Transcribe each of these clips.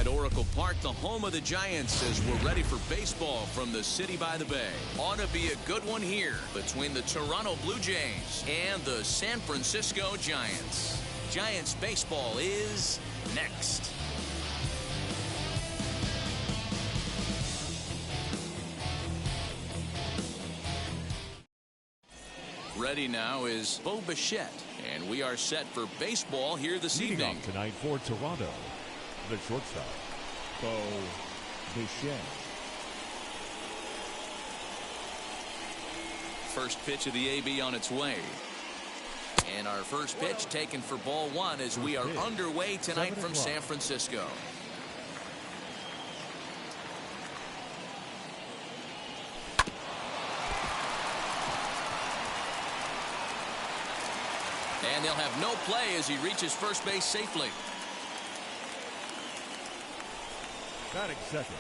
inside Oracle Park, the home of the Giants, as we're ready for baseball from the city by the bay. Ought to be a good one here between the Toronto Blue Jays and the San Francisco Giants. Giants baseball is next. Ready now is Bo Bichette, and we are set for baseball here this evening. Leading off tonight for Toronto, the shortstop, Bo Bichette. First pitch of the AB on its way. And our first pitch taken for ball one as we are underway tonight from San Francisco. And they'll have no play as he reaches first base safely. Batting second,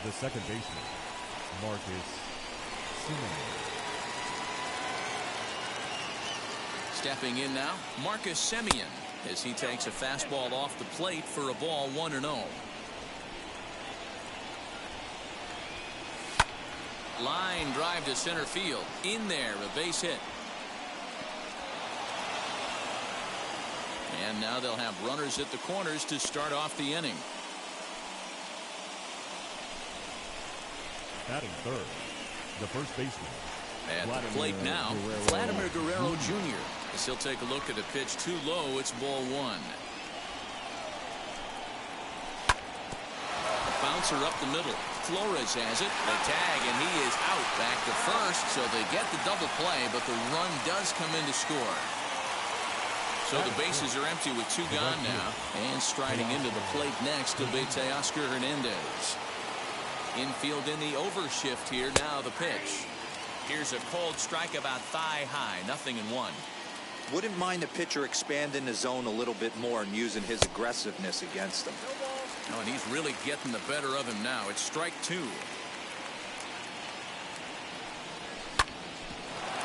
the second baseman, Marcus Semien. Stepping in now, Marcus Semien, as he takes a fastball off the plate for a ball 1-0. Line drive to center field. In there, a base hit. And now they'll have runners at the corners to start off the inning. Batting third, the first baseman. At the plate now, Vladimir Guerrero Jr. As he'll take a look at a pitch too low, it's ball one. A bouncer up the middle. Flores has it. The tag, and he is out. Back to first, so they get the double play, but the run does come in to score. So the bases are empty with two gone now. And striding into the plate next will be Teoscar Hernandez. Infield in the overshift here. Now the pitch. Here's a cold strike about thigh high. 0-1. Wouldn't mind the pitcher expanding the zone a little bit more and using his aggressiveness against him. Oh, and he's really getting the better of him now. It's strike two.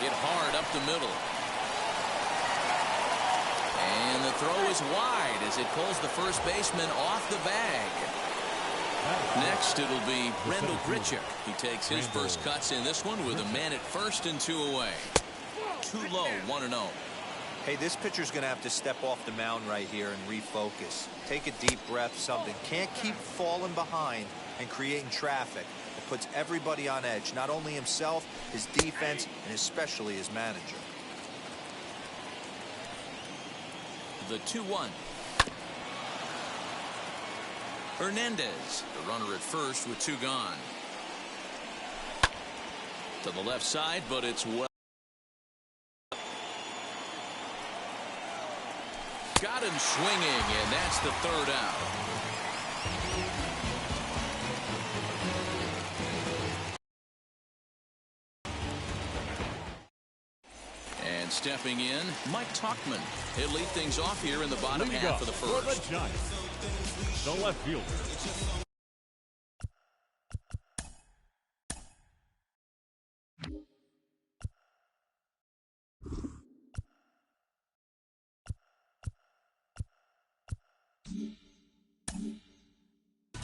Hit hard up the middle. And the throw is wide as it pulls the first baseman off the bag. Next, it'll be Randall Grichik. He takes his first cuts in this one with a man at first and two away. Too low, 1-0. Hey, this pitcher's going to have to step off the mound right here and refocus. Take a deep breath, something. Can't keep falling behind and creating traffic. It puts everybody on edge, not only himself, his defense, and especially his manager. The 2-1. Hernandez, the runner at first with two gone. To the left side, but it's well. Got him swinging, and that's the third out. And stepping in, Mike Tauchman. He'll lead things off here in the bottom half of the first. The left fielder.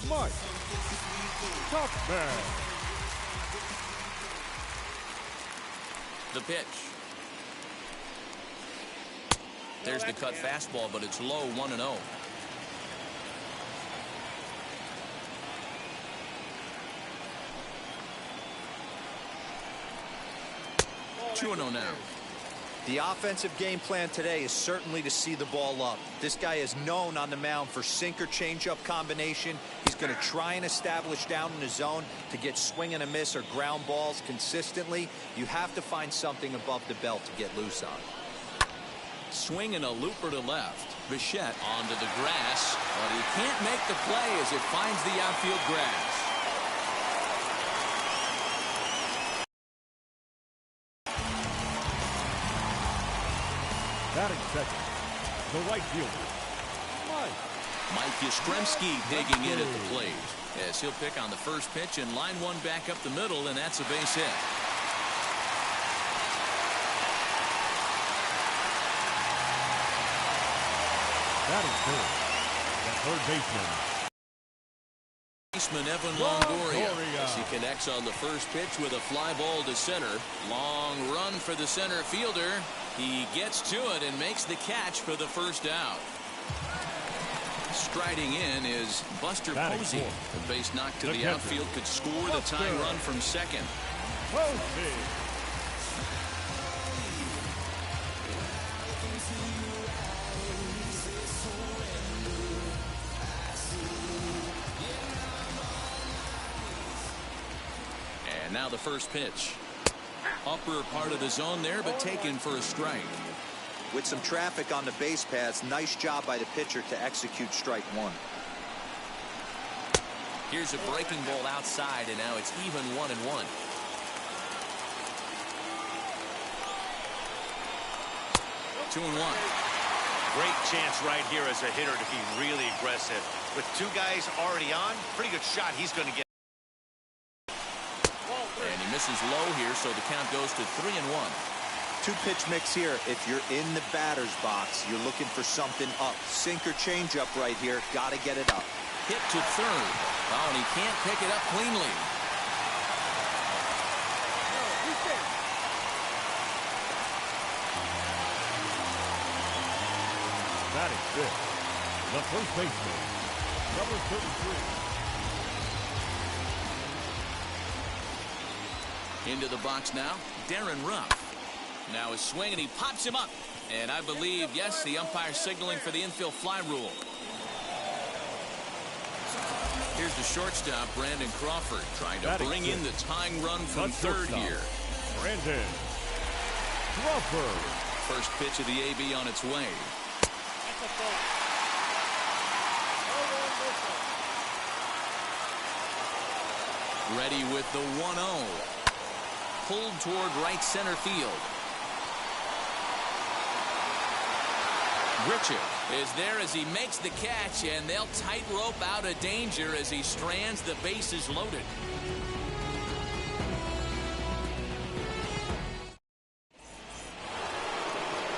Mike Tauchman. The pitch. There's the cut fastball, but it's low, 1-0. 2-0 now. The offensive game plan today is certainly to see the ball up. This guy is known on the mound for sinker changeup combination. He's going to try and establish down in the zone to get swing and a miss or ground balls consistently. You have to find something above the belt to get loose on. Swing and a looper to left. Bichette onto the grass, but he can't make the play as it finds the outfield grass. Batting second, the right fielder, Mike Yastrzemski digging in at the plate as he'll pick on the first pitch and line one back up the middle, and that's a base hit. Batting third, the third baseman, baseman Evan Longoria as he connects on the first pitch with a fly ball to center. Long run for the center fielder. He gets to it and makes the catch for the first out. Striding in is Buster Posey. The base knock to the outfield could score the tying run from second. And now the first pitch. Upper part of the zone there, but taken for a strike. With some traffic on the base paths, nice job by the pitcher to execute strike one. Here's a breaking ball outside, and now it's even 1-1. Two and one. Great chance right here as a hitter to be really aggressive. With two guys already on, pretty good shot he's going to get. And he misses low here, so the count goes to 3-1. Two-pitch mix here. If you're in the batter's box, you're looking for something up. Sinker changeup right here. Got to get it up. Hit to third. Oh, and he can't pick it up cleanly. Batting fifth, the first baseman, number 33. Into the box now, Darren Ruff. Now a swing, and he pops him up. And I believe, yes, the umpire signaling for the infield fly rule. Here's the shortstop, Brandon Crawford, trying to bring in the tying run from third here. Brandon Crawford. First pitch of the AB on its way. Ready with the 1-0. Pulled toward right center field. Grichik is there as he makes the catch, and they'll tightrope out of danger as he strands the bases loaded.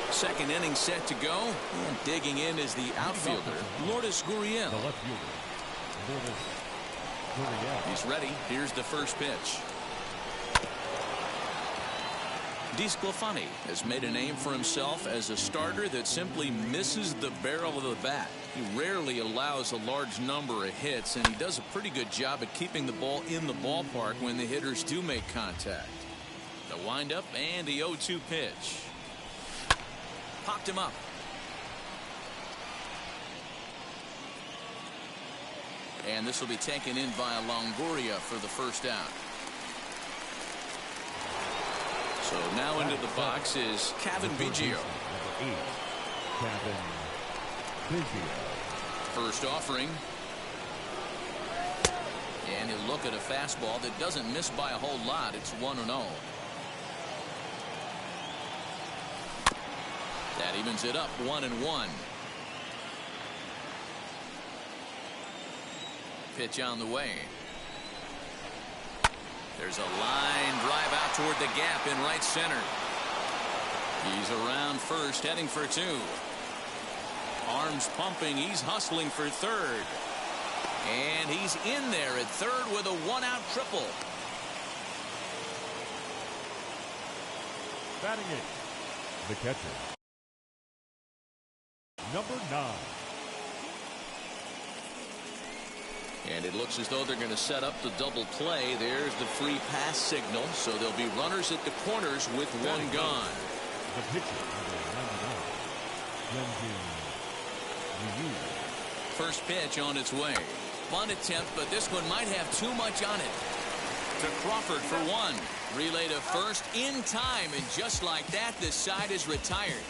Second inning set to go, and digging in is the outfielder, Lourdes Guriel. The left fielder, Lourdes Guriel. He's ready. Here's the first pitch. DeSclafani has made a name for himself as a starter that simply misses the barrel of the bat. He rarely allows a large number of hits, and he does a pretty good job at keeping the ball in the ballpark when the hitters do make contact. The windup and the 0-2 pitch. Popped him up. And this will be taken in by Longoria for the first out. So now into the box is Cavan Biggio. Cavan Biggio. First offering. And he'll look at a fastball that doesn't miss by a whole lot. It's 1-0. That evens it up 1-1. Pitch on the way. There's a line drive out toward the gap in right center. He's around first, heading for two. Arms pumping. He's hustling for third. And he's in there at third with a one-out triple. Batting eighth, the catcher, number 9. And it looks as though they're going to set up the double play. There's the free pass signal. So there'll be runners at the corners with one gone. The pitcher, number 99, First pitch on its way. Bunt attempt, but this one might have too much on it. To Crawford for one. Relay to first in time, and just like that, this side is retired.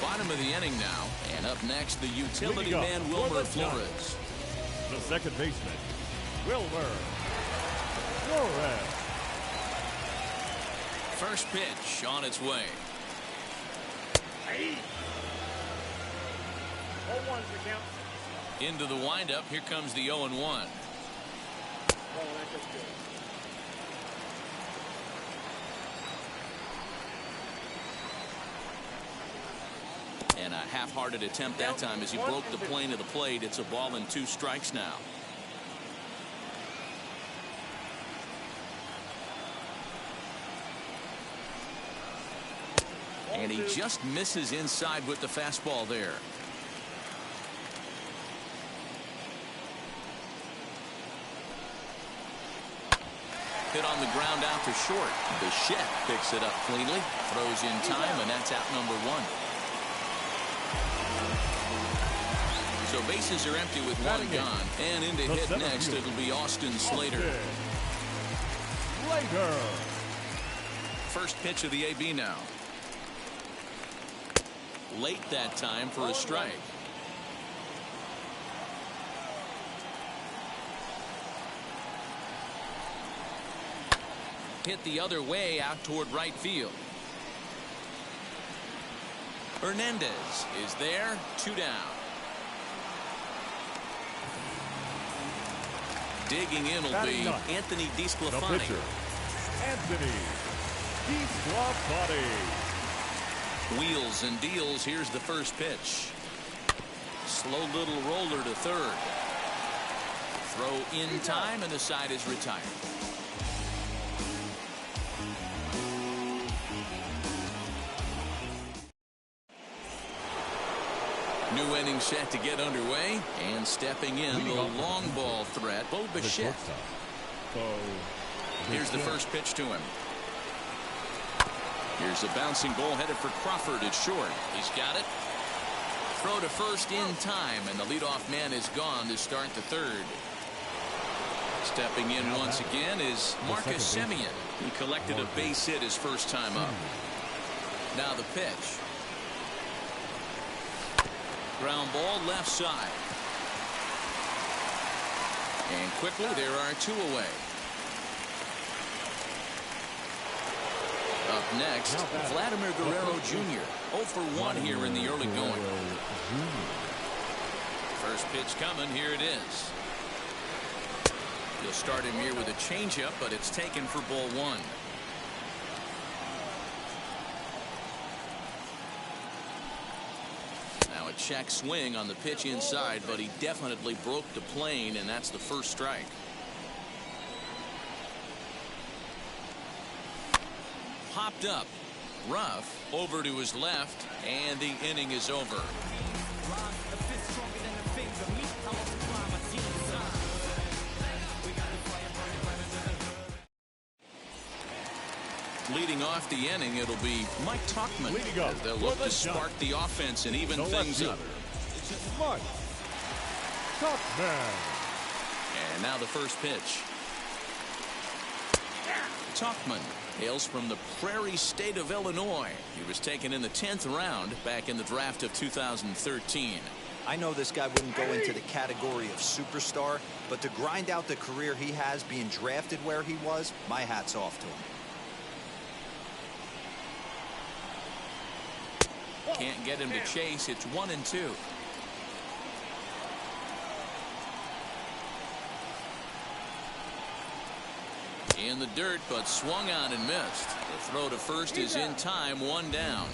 Bottom of the inning now, and up next, the utility man Wilmer Flores. The second baseman, Wilmer Flores. First pitch on its way. 0-1's the count. Into the windup. Here comes the 0-1. Oh, that goes good. half-hearted attempt that time as he broke the plane of the plate. It's a ball and 2 strikes now. And he just misses inside with the fastball there. Hit on the ground out to short. Bichette picks it up cleanly, throws in time, and that's out number 1. So bases are empty with 1 gone. And in to hit next, it'll be Austin Slater. First pitch of the AB now. Late that time for a strike. Hit the other way out toward right field. Hernandez is there, 2 down. Digging in will be Anthony DeSclafani. Anthony DeSclafani. Wheels and deals. Here's the first pitch. Slow little roller to third. Throw in time, and the side is retired. New inning set to get underway, and stepping in the long ball threat, Bo Bichette. Here's the first pitch to him. Here's a bouncing ball headed for Crawford at short. He's got it. Throw to first in time, and the leadoff man is gone to start the third. Stepping in once again is Marcus Semien. He collected a base hit his first time up. Now the pitch. Ground ball left side. And quickly there are 2 away. Up next, Vladimir Guerrero Jr. 0 for 1 here in the early going. First pitch coming. Here it is. You'll start him here with a changeup, but it's taken for ball 1. Now a check swing on the pitch inside, but he definitely broke the plane, and that's the first strike. Popped up. Rough over to his left, and the inning is over. Leading off the inning, it'll be Mike Tauchman. They'll look to spark the offense and even things up. Mike Tauchman. And now the first pitch. Tauchman hails from the Prairie State of Illinois. He was taken in the 10th round back in the draft of 2013. I know this guy wouldn't go into the category of superstar, but to grind out the career he has being drafted where he was, my hat's off to him. Can't get him to chase. It's 1-2. In the dirt, but swung on and missed. The throw to first is in time. 1 down.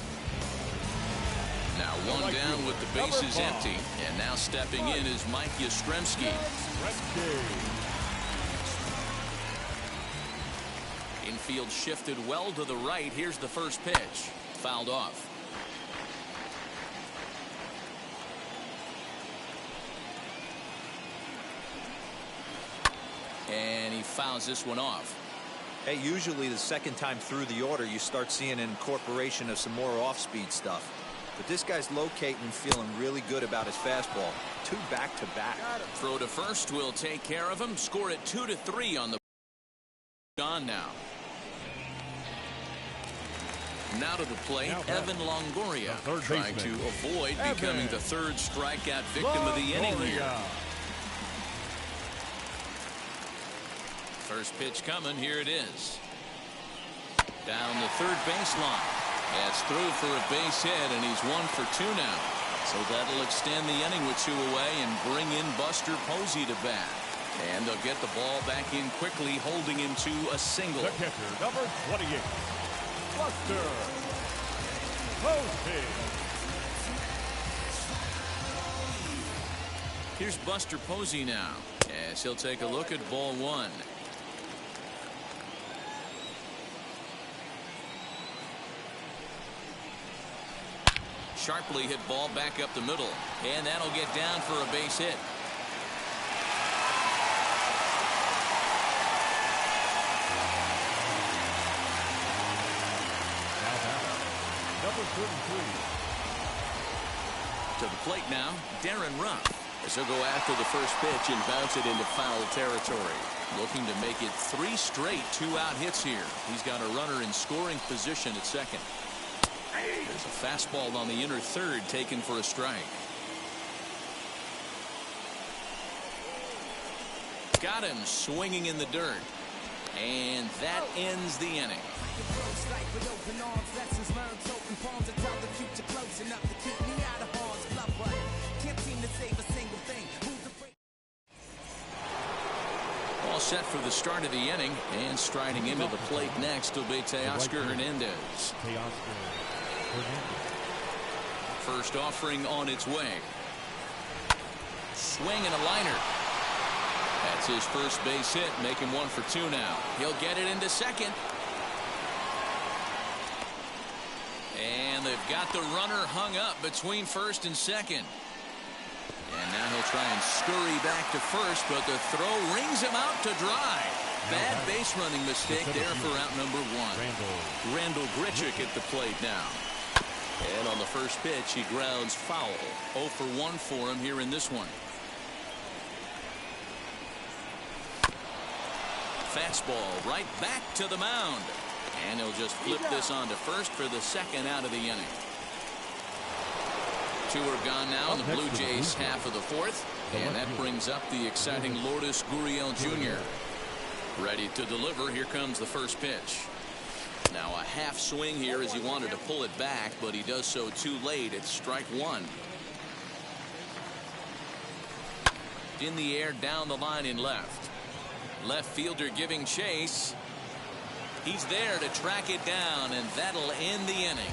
Now 1 down with the bases empty. And now stepping in is Mike Yastrzemski. Infield shifted well to the right. Here's the first pitch. Fouled off. And he fouls this one off. Hey, usually the second time through the order, you start seeing an incorporation of some more off-speed stuff. But this guy's locating and feeling really good about his fastball. 2 back-to-back. Throw to first will take care of him. Score it 2-3 on the gone now. Now to the plate, Evan Longoria trying to avoid becoming the 3rd strikeout victim of the inning here. First pitch coming. Here it is. Down the third baseline. That's through for a base hit, and he's 1 for 2 now. So that'll extend the inning with 2 away and bring in Buster Posey to bat. And they'll get the ball back in quickly, holding him to a single. The catcher, number 28, Buster Posey. Here's Buster Posey now, as he'll take a look at ball one. Sharply hit ball back up the middle, and that'll get down for a base hit. Number 33. To the plate now, Darren Ruff, as he'll go after the first pitch and bounce it into foul territory. Looking to make it 3 straight 2-out hits here. He's got a runner in scoring position at second. There's a fastball on the inner third taken for a strike. Got him swinging in the dirt. And that ends the inning. All set for the start of the inning, and striding into the plate next will be Teoscar Hernandez. First offering on its way. Swing and a liner. That's his first base hit, making 1 for 2 now. He'll get it into second. And they've got the runner hung up between first and second. And now he'll try and scurry back to first, but the throw rings him out to dry. Bad base running mistake there for out number 1. Randall Grichik at the plate now. And on the first pitch, he grounds foul. 0 for 1 for him here in this one. Fastball right back to the mound. And he'll just flip this on to first for the second out of the inning. 2 are gone now in the Blue Jays half of the fourth. And that brings up the exciting Lourdes Guriel Jr. Ready to deliver. Here comes the first pitch. Now a half swing here as he wanted to pull it back, but he does so too late. It's strike 1. In the air down the line in left. Left fielder giving chase. He's there to track it down, and that'll end the inning.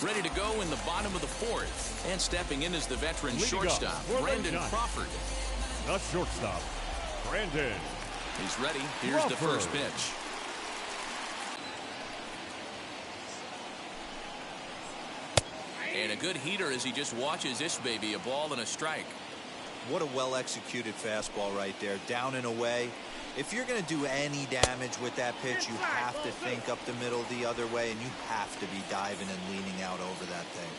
Ready to go in the bottom of the fourth, and stepping in is the veteran shortstop, Brandon Crawford. The shortstop, Brandon. He's ready. Here's the first pitch. And a good heater as he just watches this baby, a ball and a strike. What a well-executed fastball right there, down and away. If you're going to do any damage with that pitch, you have to think up the middle the other way, and you have to be diving and leaning out over that thing.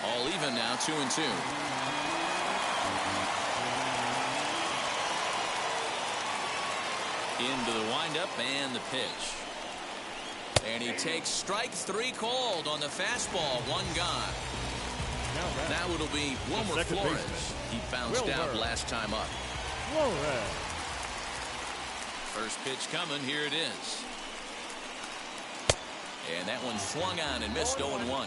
All even now, 2-2. Into the windup and the pitch. And he takes strike 3 called on the fastball. 1 gone. Now it'll be Wilmer Flores. He bounced out last time up. First pitch coming. Here it is. And that one swung on and missed. 0-1.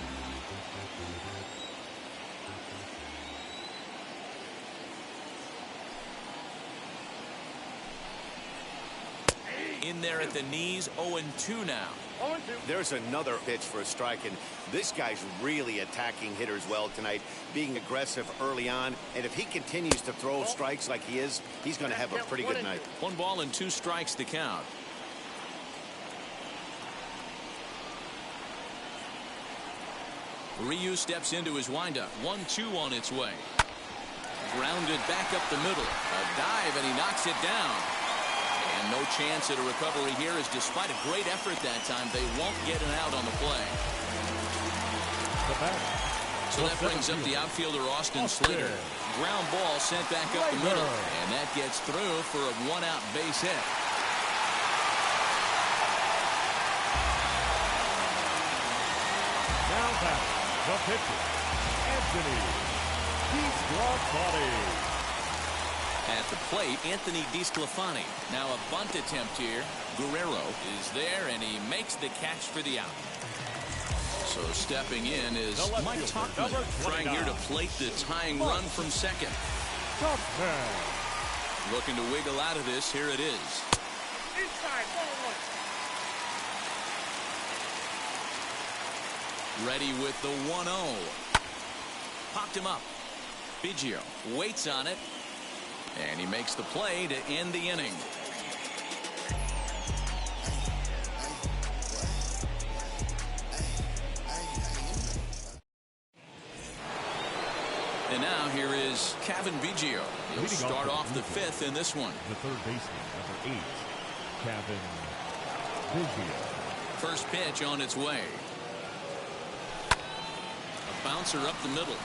In there at the knees. 0-2 now. There's another pitch for a strike, and this guy's really attacking hitters well tonight, being aggressive early on, and if he continues to throw strikes like he is, he's going to have a pretty good night. 1 ball and 2 strikes to count. Ryu steps into his windup. 1-2 on its way. Grounded back up the middle. A dive, and he knocks it down. And no chance at a recovery here, as despite a great effort that time, they won't get an out on the play. So that brings up the outfielder Austin Slater. Ground ball sent back up the middle, and that gets through for a 1-out base hit. Now back, the pitcher, Anthony DeSclafani. At the plate, Anthony DeSclafani. Now a bunt attempt here. Guerrero is there, and he makes the catch for the out. So stepping in is Mike Tauchman, trying here to plate the tying run from second. Looking to wiggle out of this. Here it is. Inside, ball one. Ready with the 1-0. Popped him up. Biggio waits on it. And he makes the play to end the inning. And now here is Cavan Biggio. He'll start off the fifth in this one. The third baseman, number 8, Cavan Biggio. First pitch on its way. A bouncer up the middle.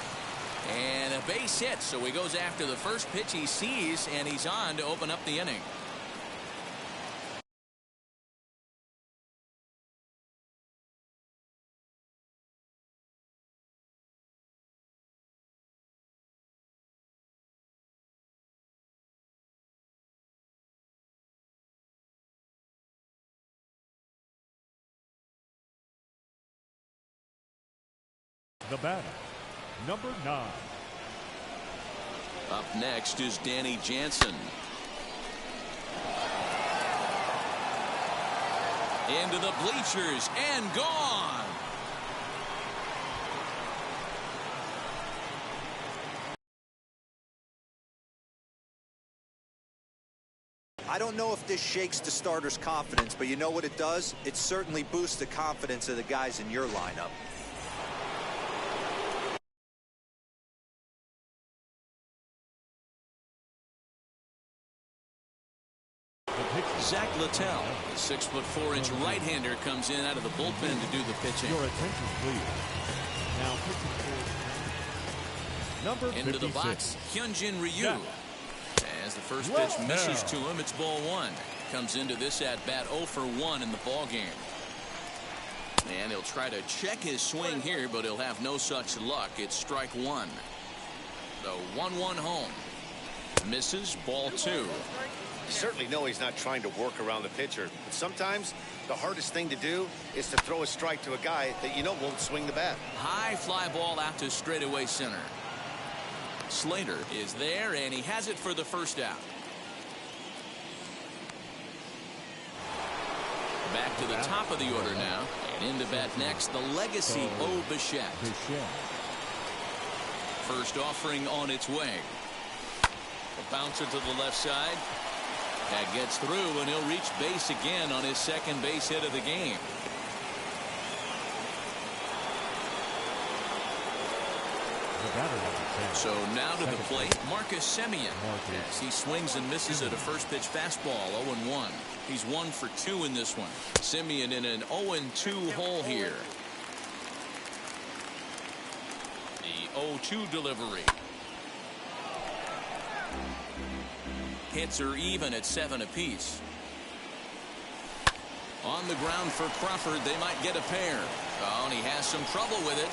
And a base hit, so he goes after the first pitch he sees, and he's on to open up the inning. The batter, number 9. Up next is Danny Jansen. Into the bleachers and gone. I don't know if this shakes the starter's confidence, but you know what it does? It certainly boosts the confidence of the guys in your lineup. Zach Littell, the 6'4" right-hander, comes in out of the bullpen to do the pitching. Your attention, please. Now pitching for number 56. Into the box, Hyunjin Ryu. Yeah. As the first pitch misses to him, it's ball 1. Comes into this at-bat 0 for 1 in the ball game. And he'll try to check his swing here, but he'll have no such luck. It's strike 1. The 1-1 home. Misses, ball 2. You certainly know he's not trying to work around the pitcher, but sometimes the hardest thing to do is to throw a strike to a guy that you know won't swing the bat. High fly ball out to straightaway center. Slater is there, and he has it for the first out. Back to the top of the order now, and into bat next, the legacy O. Bichette. First offering on its way. A bouncer to the left side. That gets through, and he'll reach base again on his second base hit of the game. So now to the plate, Marcus Semien. As he swings and misses at a first pitch fastball, 0-1. He's 1 for 2 in this one. Semien in an 0-2 hole here. The 0-2 delivery. Hits are even at 7 apiece. On the ground for Crawford, they might get a pair. Oh, and he has some trouble with it.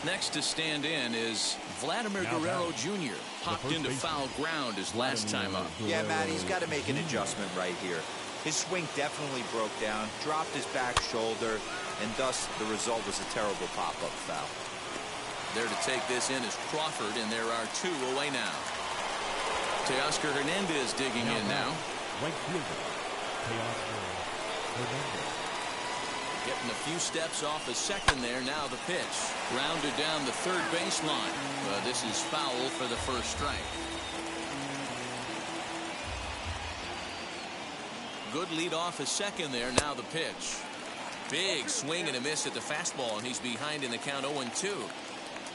Next to stand in is Vladimir Guerrero Jr. Popped into foul ground his last time up. Yeah, Matt, he's got to make an adjustment right here. His swing definitely broke down, dropped his back shoulder, and thus the result was a terrible pop-up foul. There to take this in is Crawford, and there are 2 away now. Teoscar Hernandez digging in now. Right fielder, Teoscar Hernandez. Getting a few steps off a second there. Now the pitch. Grounded down the third baseline. This is foul for the first strike. Good lead off a second there. Now the pitch. Big swing and a miss at the fastball, and he's behind in the count 0-2.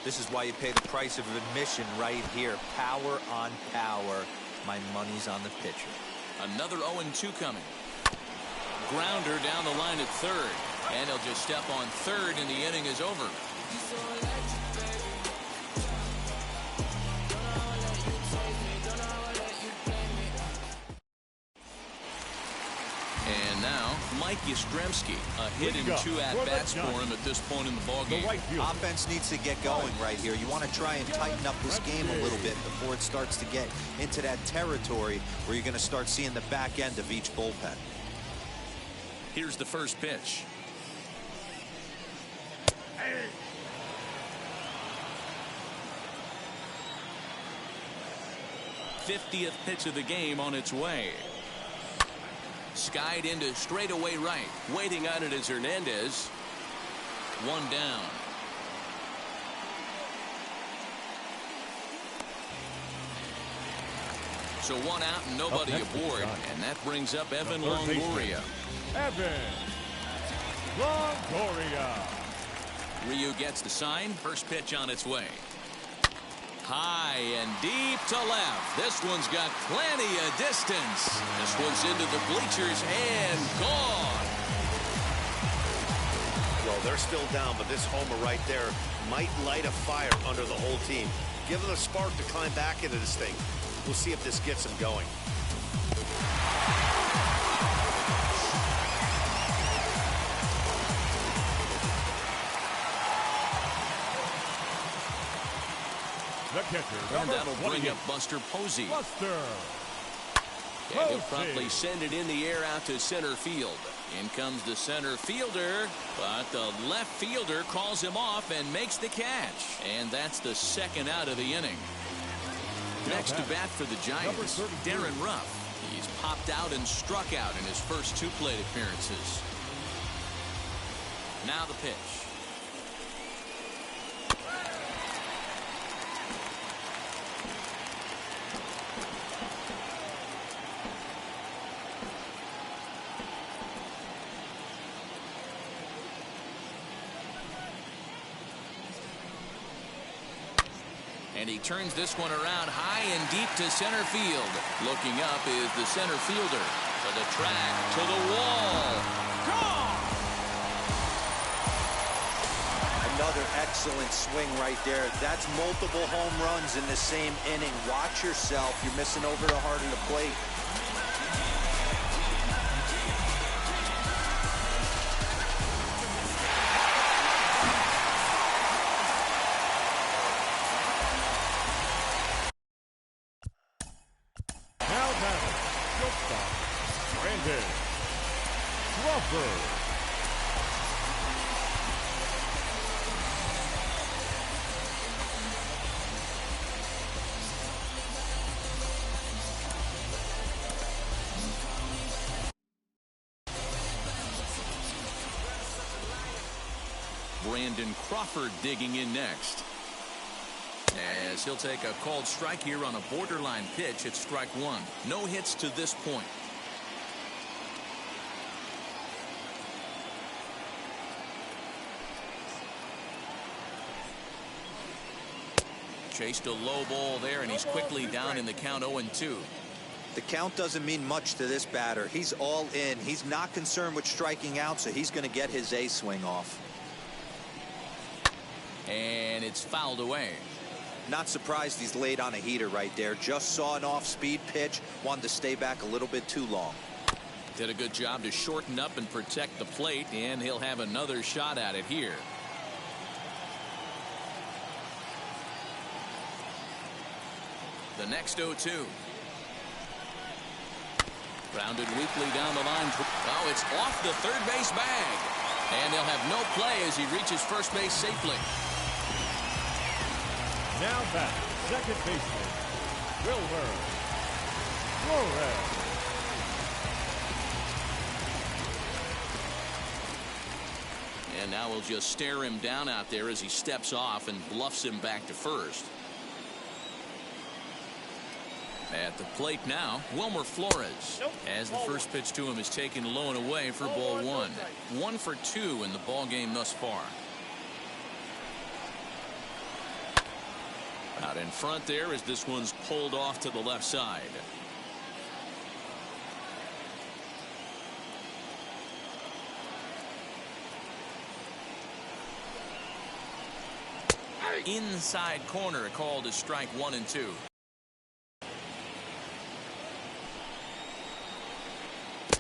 This is why you pay the price of admission right here. Power on power. My money's on the pitcher. Another 0-2 coming. Grounder down the line at third. And he'll just step on third, and the inning is over. And now, Mike Yastrzemski. A hit in 2 at-bats for him at this point in the ballgame. Offense needs to get going right here. You want to try and tighten up this game a little bit before it starts to get into that territory where you're going to start seeing the back end of each bullpen. Here's the first pitch. 50th pitch of the game on its way. Skied into straightaway right. Waiting on it is Hernandez. One down. So one out and nobody aboard. And that brings up Evan Longoria. Evan Longoria. Ryu gets the sign. First pitch on its way. High and deep to left. This one's got plenty of distance. This one's into the bleachers and gone. Well, they're still down, but this homer right there might light a fire under the whole team. Give them a spark to climb back into this thing. We'll see if this gets them going. The catcher, And that'll bring up Buster Posey. Buster. And he'll promptly send it in the air out to center field. In comes the center fielder, but the left fielder calls him off and makes the catch. And that's the second out of the inning. Next to bat for the Giants, Darren Ruff. He's popped out and struck out in his first two plate appearances. Now the pitch. And he turns this one around high and deep to center field. Looking up is the center fielder. To the track, to the wall. Gone! Another excellent swing right there. That's multiple home runs in the same inning. Watch yourself. You're missing over the heart of the plate. Crawford. Brandon Crawford digging in next. As he'll take a called strike here on a borderline pitch at strike one. No hits to this point. Chased a low ball there, and he's quickly down in the count 0-2. The count doesn't mean much to this batter. He's all in. He's not concerned with striking out, so he's going to get his A swing off. And it's fouled away. Not surprised he's laid on a heater right there. Just saw an off-speed pitch. Wanted to stay back a little bit too long. Did a good job to shorten up and protect the plate, and he'll have another shot at it here. The next 0-2. Grounded weakly down the line. Oh, it's off the third base bag. And they'll have no play as he reaches first base safely. Now back, second baseman, Wilmer Flores. And now we'll just stare him down out there as he steps off and bluffs him back to first. At the plate now, Wilmer Flores. As the first pitch to him is taken low and away for ball one. 1 for 2 in the ball game thus far. Out in front there as this one's pulled off to the left side. Inside corner called as strike 1 and 2.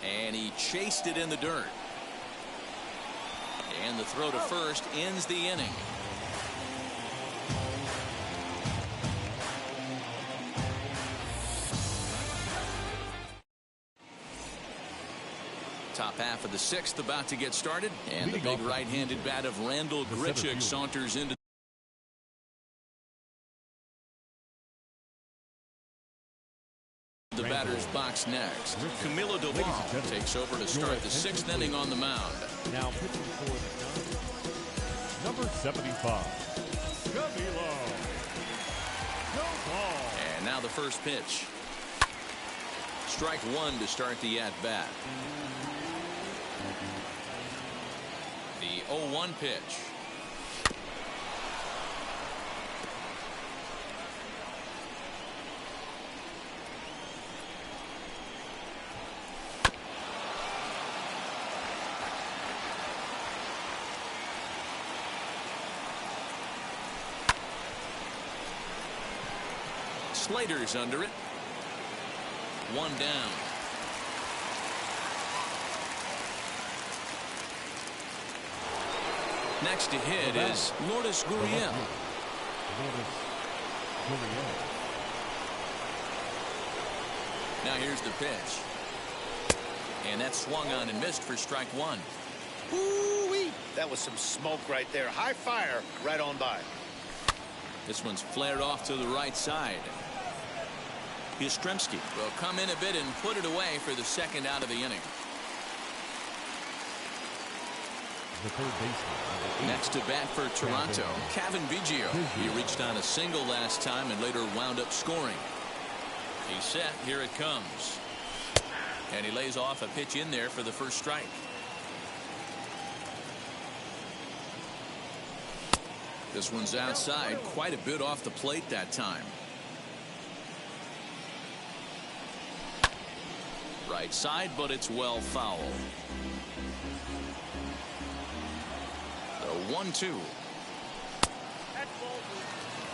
And he chased it in the dirt. And the throw to first ends the inning. Top half of the sixth about to get started. And the big right-handed bat of Randall Grichik saunters into Athletics next. Camilo Doval takes over to start the 6th inning on the mound. Now pitching for the number 75, Camilo Doval. And now the first pitch. Strike one to start the at-bat. The 0-1 pitch. Slater's under it. One down. Next to hit is Lourdes Guriel. Now here's the pitch. And that's swung on and missed for strike one. Ooh-wee. That was some smoke right there. High fire right on by. This one's flared off to the right side. Yastrzemski will come in a bit and put it away for the 2nd out of the inning. The third baseman. Next to bat for Toronto, Cavan Biggio. He reached on a single last time and later wound up scoring. He's set. Here it comes. And he lays off a pitch in there for the first strike. This one's outside, quite a bit off the plate that time. Right side, but it's well foul. The 1-2.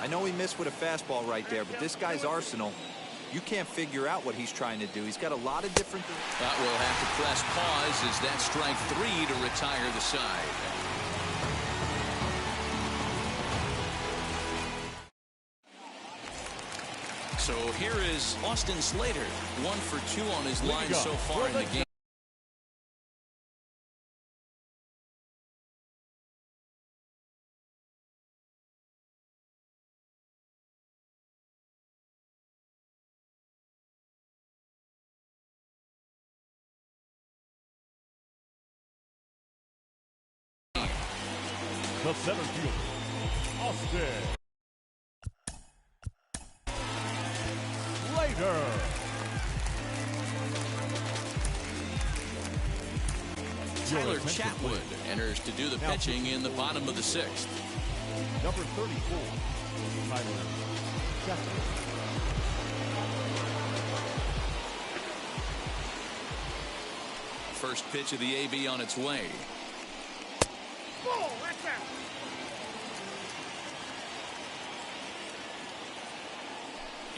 I know he missed with a fastball right there, but this guy's arsenal, you can't figure out what he's trying to do. He's got a lot of different. That will have to press pause as that strike 3 to retire the side. So here is Austin Slater, 1 for 2 on his line so far in the game. The center fielder, Austin Slater. Tyler Chatwood enters to do the pitching in the bottom of the 6th. Number 34, Tyler Chatwood. First pitch of the AB on its way.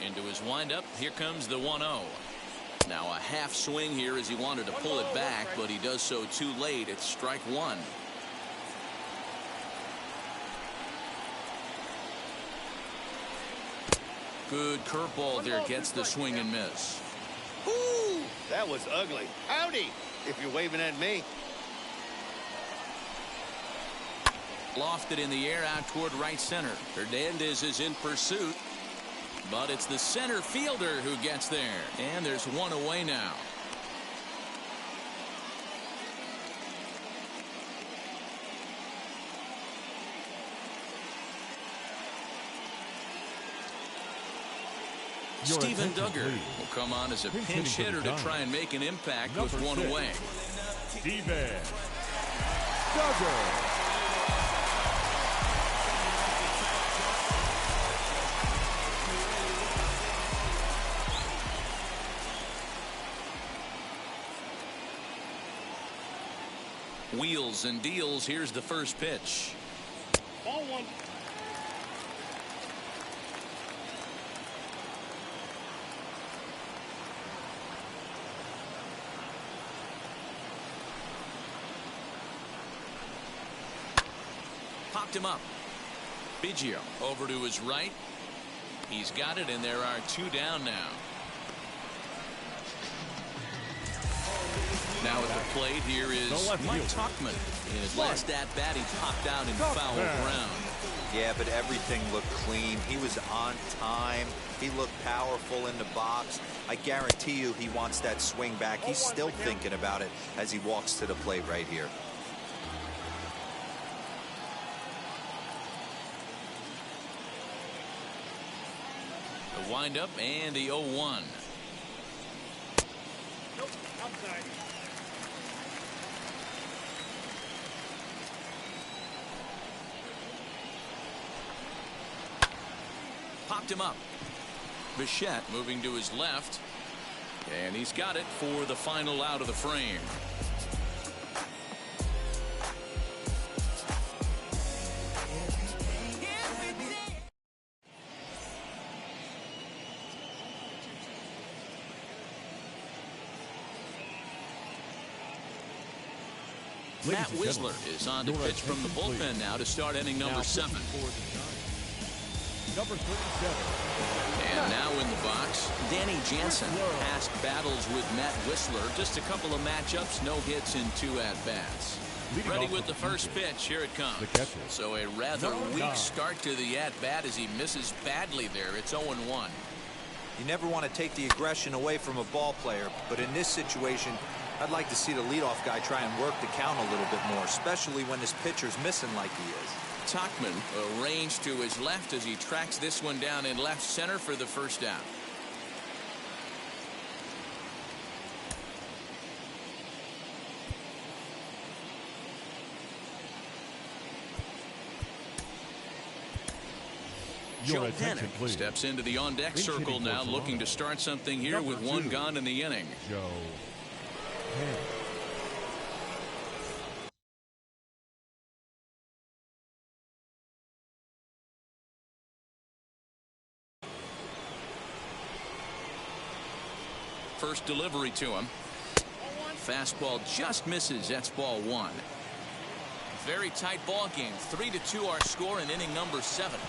Into his windup. Here comes the 1-0. Now a half swing here as he wanted to pull it back, but he does so too late. It's strike one. Good curveball there, gets the swing and miss. Ooh, that was ugly. Howdy, if you're waving at me. Lofted in the air out toward right center. Hernandez is in pursuit, but it's the center fielder who gets there. And there's one away now. Steven Duggar will come on as a pinch hitter to try and make an impact with one away. Steven Duggar. Wheels and deals. Here's the first pitch. Ball one. Popped him up. Biggio over to his right. He's got it, and there are two down now. Now at the plate, here is Mike Tuchman. In his last at-bat, he popped out in foul ground. Yeah, but everything looked clean. He was on time. He looked powerful in the box. I guarantee you he wants that swing back. He's still thinking about it as he walks to the plate right here. The windup and the 0-1. Nope, outside. Popped him up. Bichette moving to his left. And he's got it for the final out of the frame. Matt Whistler is on to pitch from the bullpen now to start inning number 7. Number 37. And now in the box, Danny Jansen. Past battles with Matt Whistler. Just a couple of matchups, no hits in 2 at-bats. Ready with the first pitch. Here it comes. So a rather weak start to the at-bat as he misses badly there. It's 0-1. You never want to take the aggression away from a ball player, but in this situation, I'd like to see the leadoff guy try and work the count a little bit more, especially when this pitcher's missing like he is. Tachman arranged to his left as he tracks this one down in left center for the first out. Joe Panik steps into the on-deck circle now, looking to start something here with 1 gone in the inning. Joe Panik. First delivery to him. Fastball just misses. That's ball 1. Very tight ball game. 3-2 our score in inning number 7.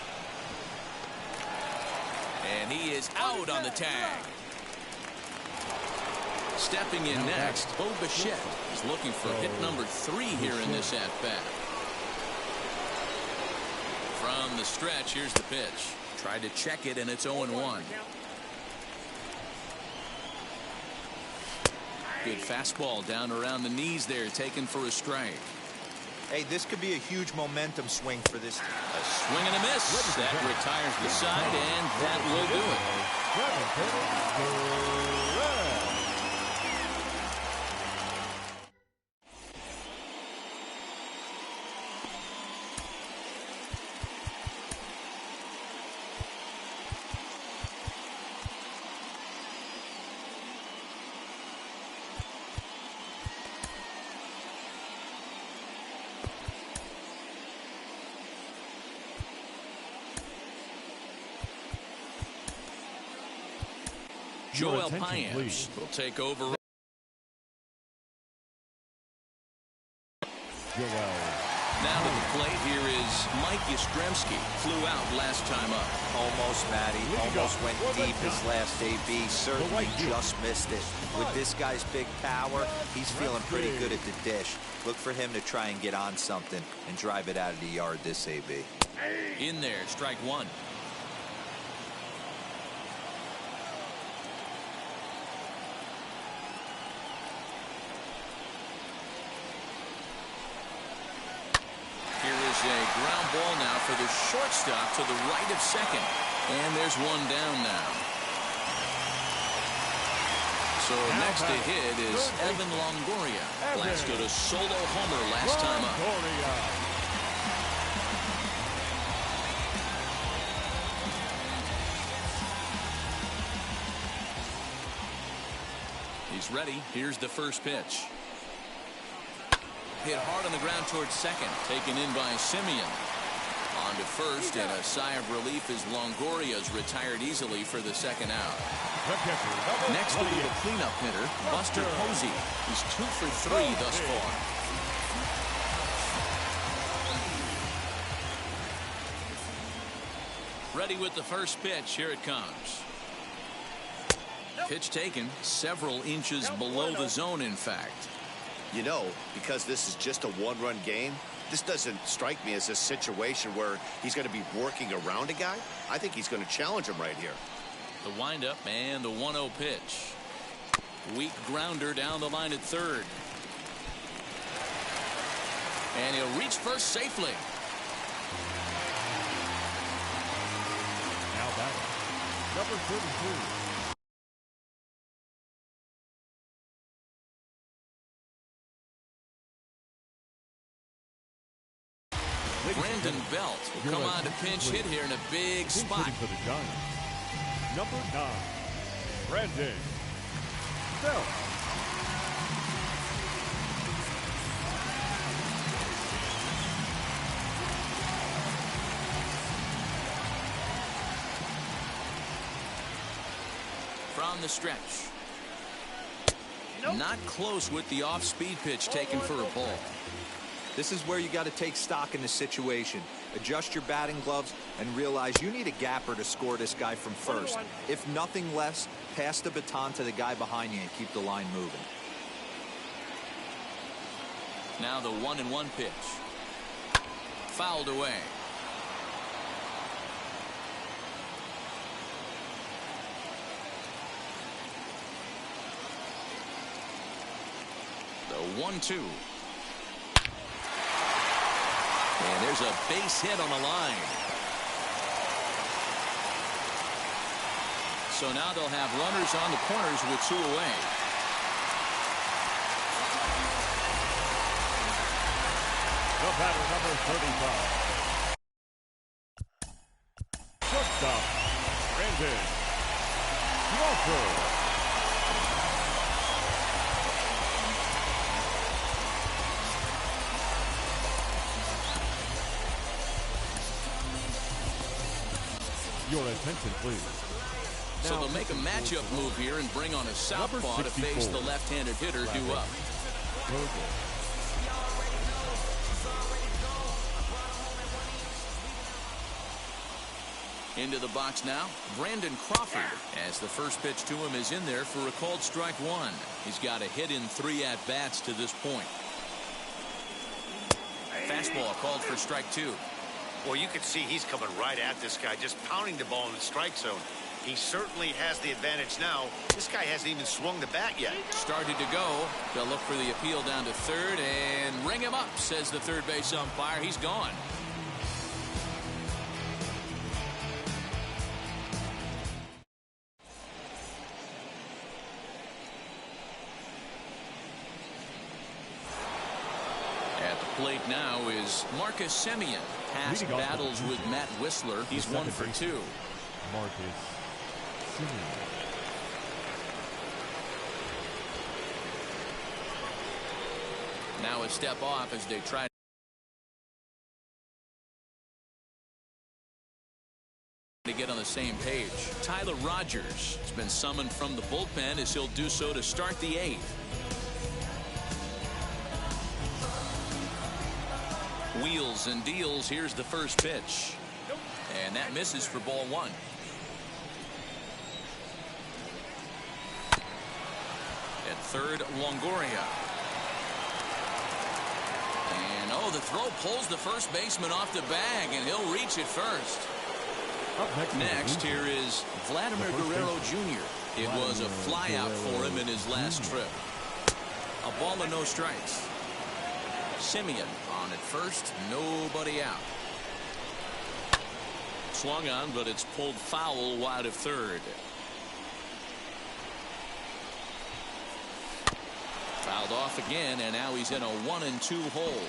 And he is out on the tag. Stepping in next, Bo Bichette is looking for hit number 3 here in this at-bat. From the stretch, here's the pitch. Tried to check it, and it's 0-1. Good fastball down around the knees there, taken for a strike. Hey, this could be a huge momentum swing for this. A swing and a miss. That retires the side, and that will do it. Joel Paynes will take over. Now to the plate, here is Mike Yastrzemski. Flew out last time up. Almost, Matty. Almost went deep his last AB. Certainly just missed it. With this guy's big power, he's feeling pretty good at the dish. Look for him to try and get on something and drive it out of the yard this AB. In there, strike 1. A ground ball now for the shortstop to the right of second. And there's one down now. So next to hit is Evan Longoria. Blasted a solo homer last time up. He's ready. Here's the first pitch. Hit hard on the ground towards second. Taken in by Simeon. On to first, and a sigh of relief as Longoria's retired easily for the second out. Next will be the cleanup hitter, Buster Posey. He's 2 for 3 thus far. Ready with the first pitch. Here it comes. Pitch taken several inches below the zone, in fact. You know, because this is just a one-run game, this doesn't strike me as a situation where he's going to be working around a guy. I think he's going to challenge him right here. The windup and the 1-0 pitch. Weak grounder down the line at third. And he'll reach first safely. Now batting, number 33. Brandon Belt will come on to pinch hit here in a big spot. For the Giants, number 9, Brandon Belt. From the stretch. Not close with the off-speed pitch taken for a ball. This is where you got to take stock in the situation. Adjust your batting gloves and realize you need a gapper to score this guy from first. If nothing less, pass the baton to the guy behind you and keep the line moving. Now the 1-1 pitch. Fouled away. The 1-2. And there's a base hit on the line. So now they'll have runners on the corners with 2 away. The batter, number 35. Shortstop, Brandon Crawford. Your attention, please. So they'll make a matchup move here and bring on a southpaw to face the left-handed hitter due up. Into the box now, Brandon Crawford, as the first pitch to him is in there for a called strike 1. He's got a hit in 3 at-bats to this point. Fastball called for strike 2. Well, you can see he's coming right at this guy, just pounding the ball in the strike zone. He certainly has the advantage now. This guy hasn't even swung the bat yet. Started to go. They'll look for the appeal down to third and ring him up, says the third base umpire. He's gone. At the plate now is Marcus Semien. Past battles with Matt Whistler. He's 1 for 2. Marcus Semien. Now a step off as they try to get on the same page. Tyler Rogers has been summoned from the bullpen as he'll do so to start the 8th. Wheels and deals. Here's the first pitch. And that misses for ball 1. At third, Longoria. And oh, the throw pulls the first baseman off the bag, and he'll reach it first. Next here is Vladimir Guerrero Jr. It was a flyout for him in his last trip. A ball and no strikes. Semien on at first, nobody out. Swung on, but it's pulled foul wide of third. Fouled off again, and now he's in a 1-2 hole.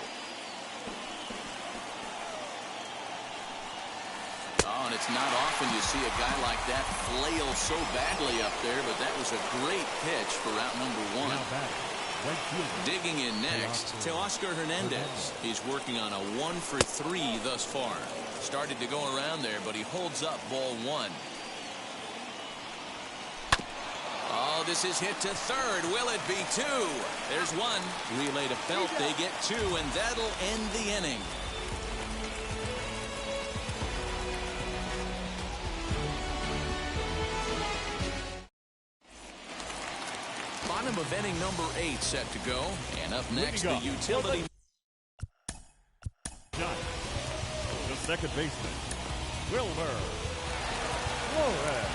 Oh, and it's not often you see a guy like that flail so badly up there, but that was a great pitch for out number 1. Digging in next, Teoscar Hernandez. He's working on a 1 for 3 thus far. Started to go around there, but he holds up ball 1. Oh, this is hit to third. Will it be 2? There's 1. Relay to Belt. They get 2, and that'll end the inning. Bottom of inning number 8 set to go. And up next, the utility. The second baseman, Wilmer Lourdes.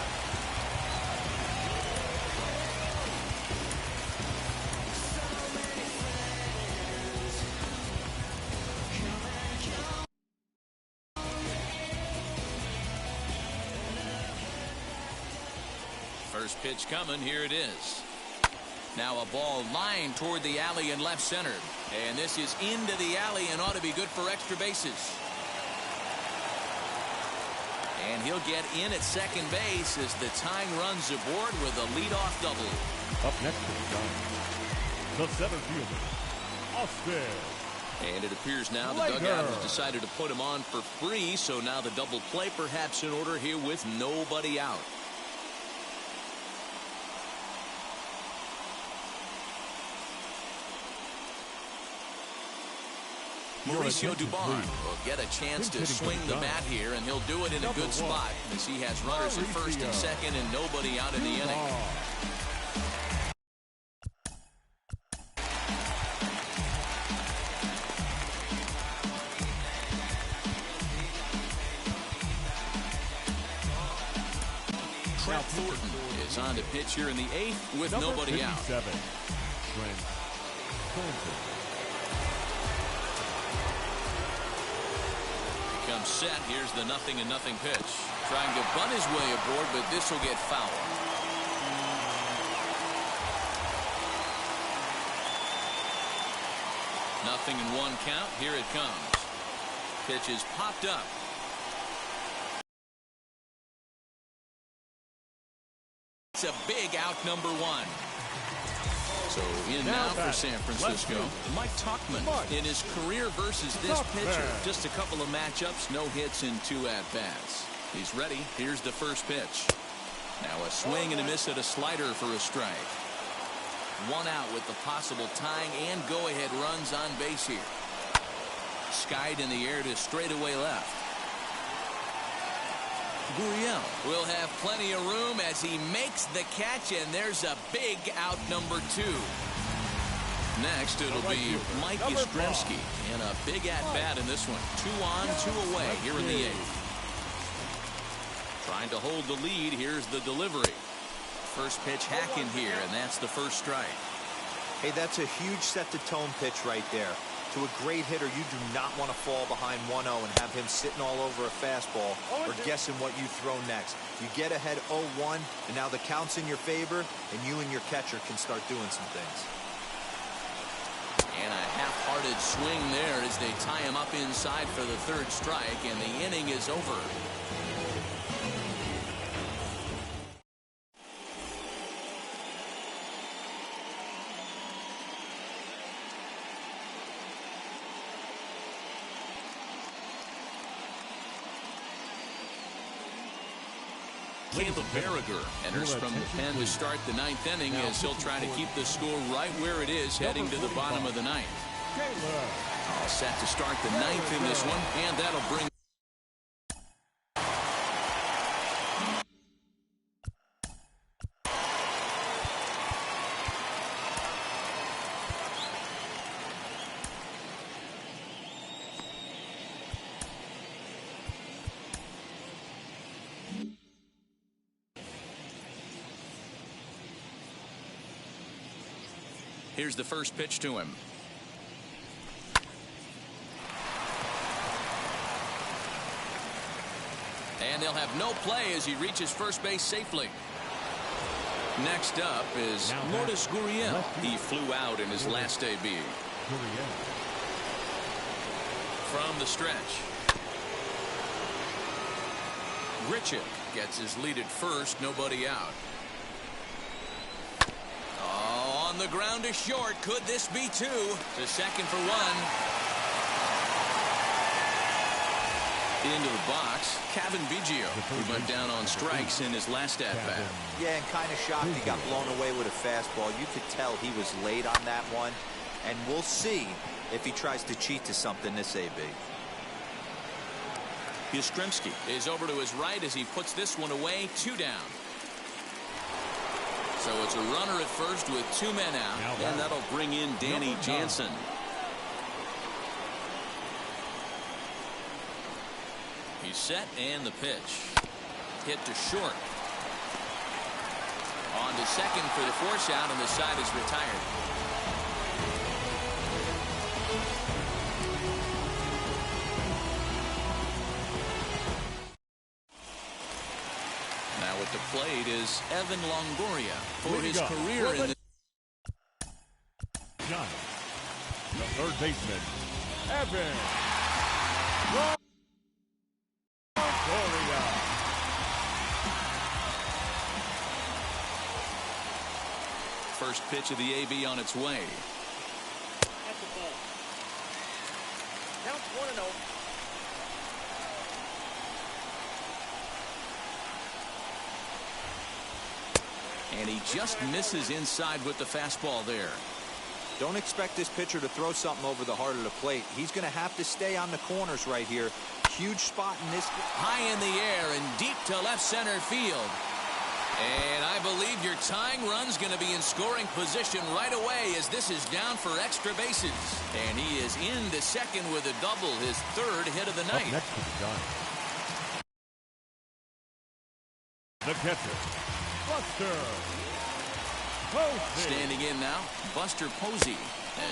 First pitch coming. Here it is. Now a ball lined toward the alley in left center. And this is into the alley and ought to be good for extra bases. And he'll get in at second base as the tying runs aboard with a leadoff double. Up next is the center fielder, Austin. And it appears now the Slater. dugout has decided to put him on for free. So now the double play perhaps in order here with nobody out. Mauricio Dubon will get a chance to swing the bat here, and he'll do it in a good spot as he has runners at first and second and nobody out in the inning. Crawford is on to pitch here in the 8th with nobody out. Comes set. Here's the 0-0 pitch. Trying to bunt his way aboard, but this will get foul. Nothing in 1 count. Here it comes. Pitch is popped up. It's a big out, number 1. So in now for San Francisco, Mike Tauchman in his career versus this pitcher. Just a couple of matchups, no hits and 2 at-bats. He's ready. Here's the first pitch. Now a swing and a miss at a slider for a strike. 1 out with the possible tying and go-ahead runs on base here. Skied in the air to straightaway left. Guriel will have plenty of room as he makes the catch, and there's a big out, number 2. Next, it'll be Mike Yastrzemski, and a big at-bat in this one. 2 on, 2 away here in the 8th. Trying to hold the lead. Here's the delivery. First pitch hacking here, and that's the first strike. Hey, that's a huge set-the-tone pitch right there. To a great hitter, you do not want to fall behind 1-0 and have him sitting all over a fastball or guessing what you throw next. You get ahead 0-1, and now the count's in your favor, and you and your catcher can start doing some things. And a half-hearted swing there as they tie him up inside for the 3rd strike, and the inning is over. Caleb Berriger enters from the pen to start the 9th inning as he'll try to keep the score right where it is heading to the bottom of the 9th. All set to start the 9th in this one, and that'll bring. Here's the first pitch to him. And they'll have no play as he reaches first base safely. Next up is Lourdes Guriel. He flew out in his last debut. From the stretch. Grichik gets his lead at first, nobody out. On the ground to short. Could this be 2? To second for 1. Into the box, Kevin Biggio, who went down on strikes in his last at-bat. Yeah, and kind of shocked he got blown away with a fastball. You could tell he was late on that one, and we'll see if he tries to cheat to something this AB. Yastrzemski is over to his right as he puts this one away. 2 down. So it's a runner at first with 2 men out. And that'll bring in Danny Jansen. He's set, and the pitch. Hit to short. On to second for the force out, and the side is retired. Now at the plate is Evan Longoria for his career in the Giants. The third baseman, Evan Longoria. first pitch of the AB on its way. That's a ball. Now it's 1-0. And he just misses inside with the fastball there. Don't expect this pitcher to throw something over the heart of the plate. He's going to have to stay on the corners right here. Huge spot in this. High in the air and deep to left center field. And I believe your tying run's going to be in scoring position right away as this is down for extra bases. And he is into second with a double, his third hit of the night. Up next to the Giants, the catcher, Buster Posey. Standing in now, Buster Posey,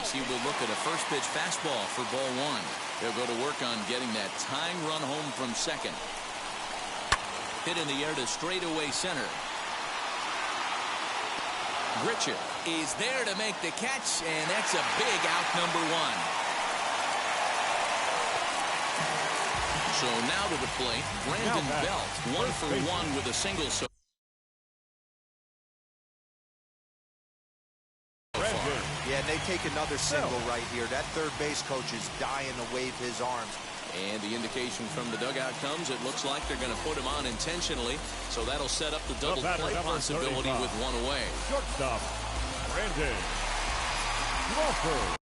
as he will look at a first pitch fastball for ball one. He'll go to work on getting that tying run home from second. Hit in the air to straightaway center. Grichik is there to make the catch, and that's a big out, number one. So now to the plate, Brandon Belt, 1 for 1 with a single. So Yeah, and they take another single right here. That third base coach is dying to wave his arms. and the indication from the dugout comes, it looks like they're going to put him on intentionally, so that'll set up the double play possibility with one away. Shortstop, Randall Crawford.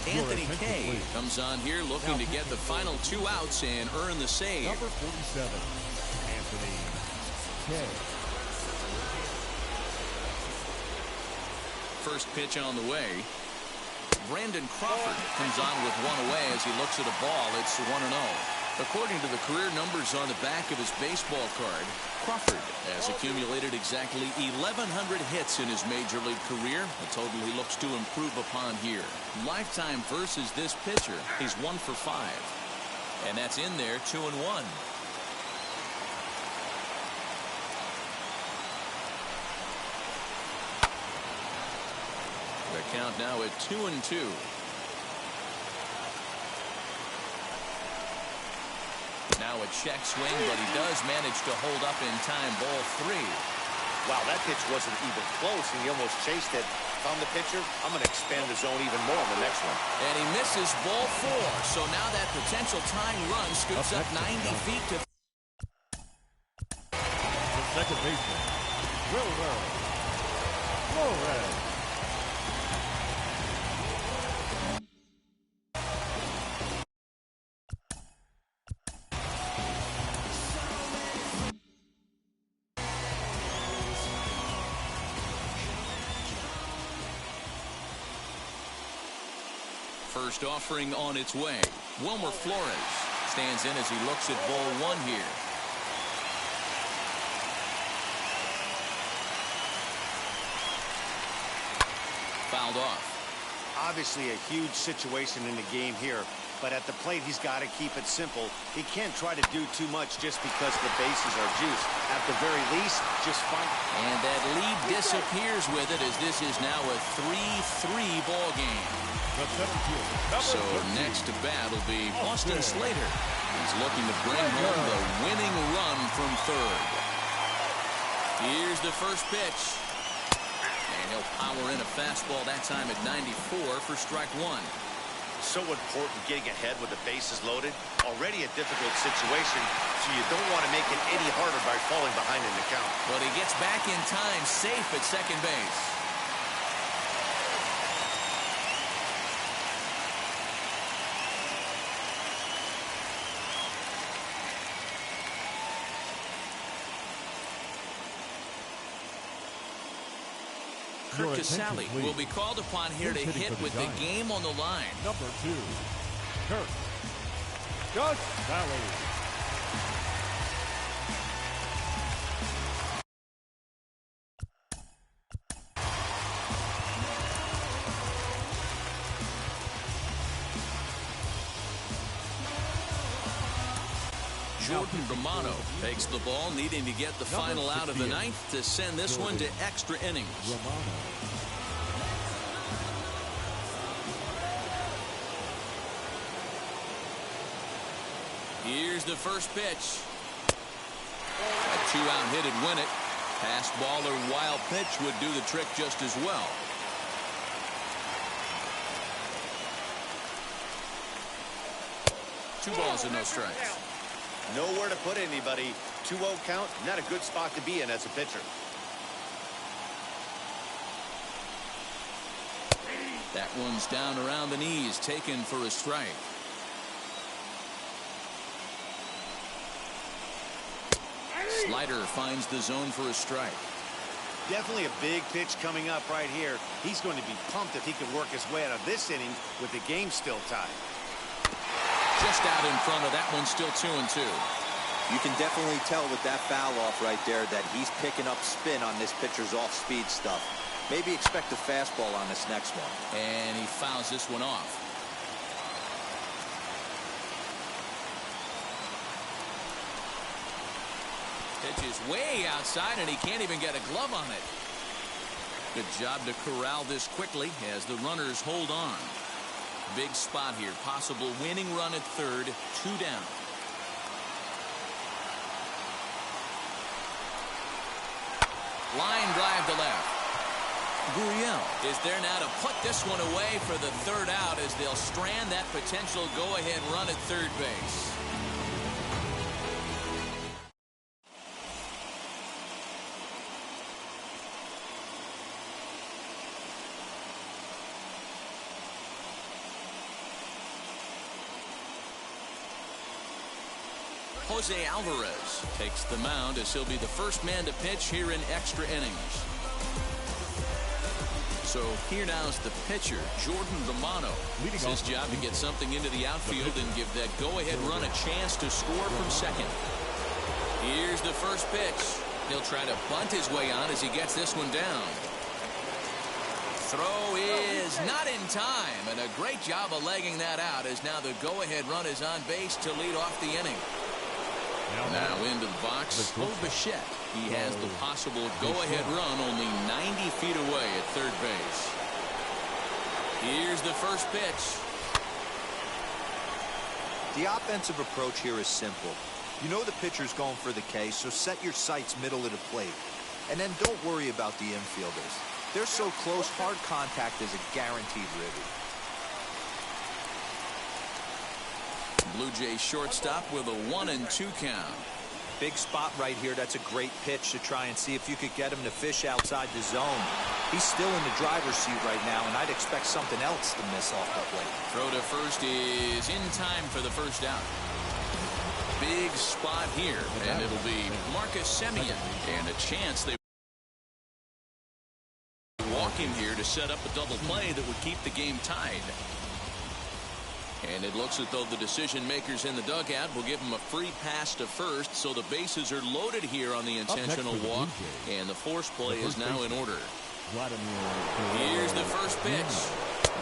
Anthony Kay comes on here looking to get the final 2 outs and earn the save. Number 47, Anthony Kay. First pitch on the way. Brandon Crawford comes on with one away as he looks at a ball. It's 1-0. According to the career numbers on the back of his baseball card, Crawford has accumulated exactly 1,100 hits in his major league career, a total he looks to improve upon here. Lifetime versus this pitcher, he's 1 for 5. And that's in there, 2-1. The count now at 2-2. Now a check swing, but he does manage to hold up in time. Ball 3. Wow, that pitch wasn't even close, and he almost chased it. Found the pitcher. I'm going to expand the zone even more in the next one. And he misses ball 4. So now that potential tying run scoops up 90 feet to The second baseman, Lourdes. first offering on its way. Wilmer Flores stands in as he looks at ball 1 here. Fouled off. Obviously a huge situation in the game here, but at the plate, he's got to keep it simple. He can't try to do too much just because the bases are juiced. At the very least, just find. And that lead disappears with it, as this is now a 3-3 ball game. So next to bat will be Austin Slater. He's looking to bring home the winning run from third. Here's the first pitch. And he'll power in a fastball that time at 94 for strike one. So important getting ahead with the bases loaded. Already a difficult situation, so you don't want to make it any harder by falling behind in the count. But he gets back in time, safe at second base. Kurt Casale will be called upon here to hit with the game on the line. Number 2, Kurt Casale. Jordan Romano takes the ball, needing to get the final out of the ninth to send this one to extra innings. Here's the first pitch. A 2-out hit would win it. Pass ball or wild pitch would do the trick just as well. Two balls and no strikes. Nowhere to put anybody. 2-0 count, not a good spot to be in as a pitcher. That one's down around the knees, taken for a strike. Slider finds the zone for a strike. Definitely a big pitch coming up right here. He's going to be pumped if he can work his way out of this inning with the game still tied. Just out in front of that one, still 2-2. You can definitely tell with that foul off right there that he's picking up spin on this pitcher's off-speed stuff. Maybe expect a fastball on this next one. And he fouls this one off. Pitch is way outside, and he can't even get a glove on it. Good job to corral this quickly as the runners hold on. Big spot here. Possible winning run at third. 2 down. Line drive to left. Guriel is there now to put this one away for the third out as they'll strand that potential go-ahead run at third base. Jose Alvarez takes the mound as he'll be the first man to pitch here in extra innings. So here now is the pitcher, Jordan Romano. It's his job to get something into the outfield and give that go-ahead run a chance to score from second. Here's the first pitch. He'll try to bunt his way on as he gets this one down. Throw is not in time, and a great job of legging that out as now the go-ahead run is on base to lead off the inning. Now into the box, Bichette. He has the possible go-ahead run only 90 feet away at third base. Here's the first pitch. The offensive approach here is simple. You know the pitcher's going for the K, so set your sights middle of the plate. And then don't worry about the infielders. They're so close, hard contact is a guaranteed ribby. Blue Jays shortstop with a 1-2 count. Big spot right here. That's a great pitch to try and see if you could get him to fish outside the zone. He's still in the driver's seat right now, and I'd expect something else to miss off the plate. Throw to first is in time for the first out. Big spot here, and it'll be Marcus Semien, and a chance they walk him here to set up a double play that would keep the game tied. And it looks as though the decision makers in the dugout will give him a free pass to first, so the bases are loaded here on the intentional walk, and the force play is now in order. Here's the first pitch.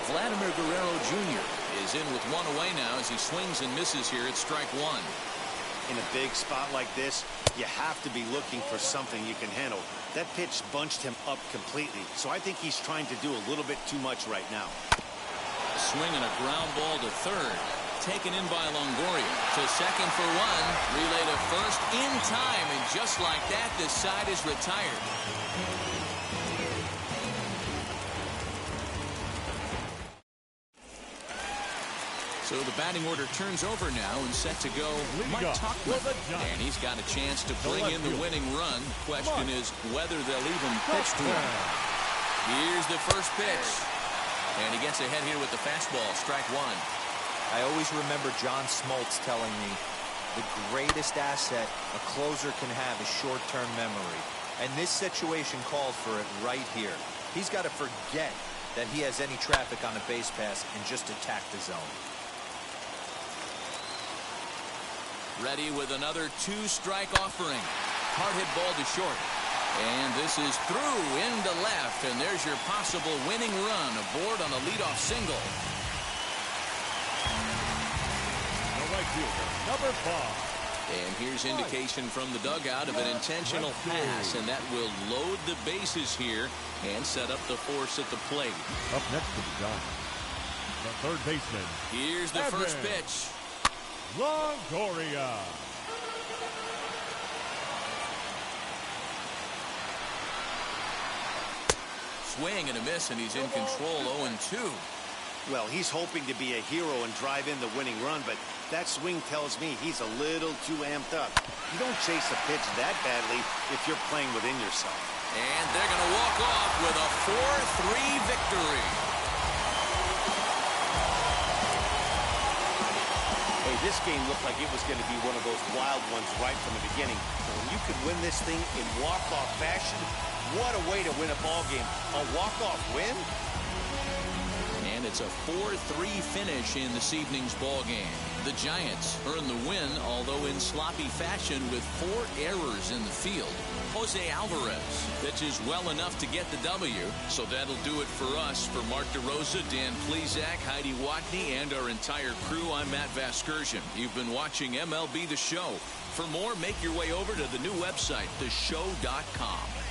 Vladimir Guerrero Jr. is in with one away now as he swings and misses here at strike one. In a big spot like this, you have to be looking for something you can handle. That pitch bunched him up completely, so I think he's trying to do a little bit too much right now. Swing and a ground ball to third. Taken in by Longoria. To second for one. Relay to first in time, and just like that, this side is retired. So the batting order turns over now and set to go Mike Tuckman. And he's got a chance to bring in the winning run. Question is whether they'll even pitch to him. Here's the first pitch. And he gets ahead here with the fastball. Strike one. I always remember John Smoltz telling me the greatest asset a closer can have is short-term memory. And this situation called for it right here. He's got to forget that he has any traffic on a base pass and just attack the zone. Ready with another two-strike offering. Hard hit ball to short. And this is through into left. And there's your possible winning run aboard on a leadoff single. Number 5. And here's indication from the dugout of an intentional pass, and that will load the bases here and set up the force at the plate. Up next to the Giants, the third baseman. Here's the first pitch. Longoria. Swing and a miss, and he's in control. 0-2. Well, he's hoping to be a hero and drive in the winning run, but that swing tells me he's a little too amped up. You don't chase a pitch that badly if you're playing within yourself. And they're going to walk off with a 4-3 victory. Hey, this game looked like it was going to be one of those wild ones right from the beginning. But when you could win this thing in walk-off fashion, what a way to win a ball game. A walk-off win? And it's a 4-3 finish in this evening's ball game. The Giants earn the win, although in sloppy fashion with 4 errors in the field. Jose Alvarez pitches well enough to get the W. So that'll do it for us. For Mark DeRosa, Dan Plesac, Heidi Watney, and our entire crew, I'm Matt Vasgersian. You've been watching MLB The Show. For more, make your way over to the new website, theshow.com.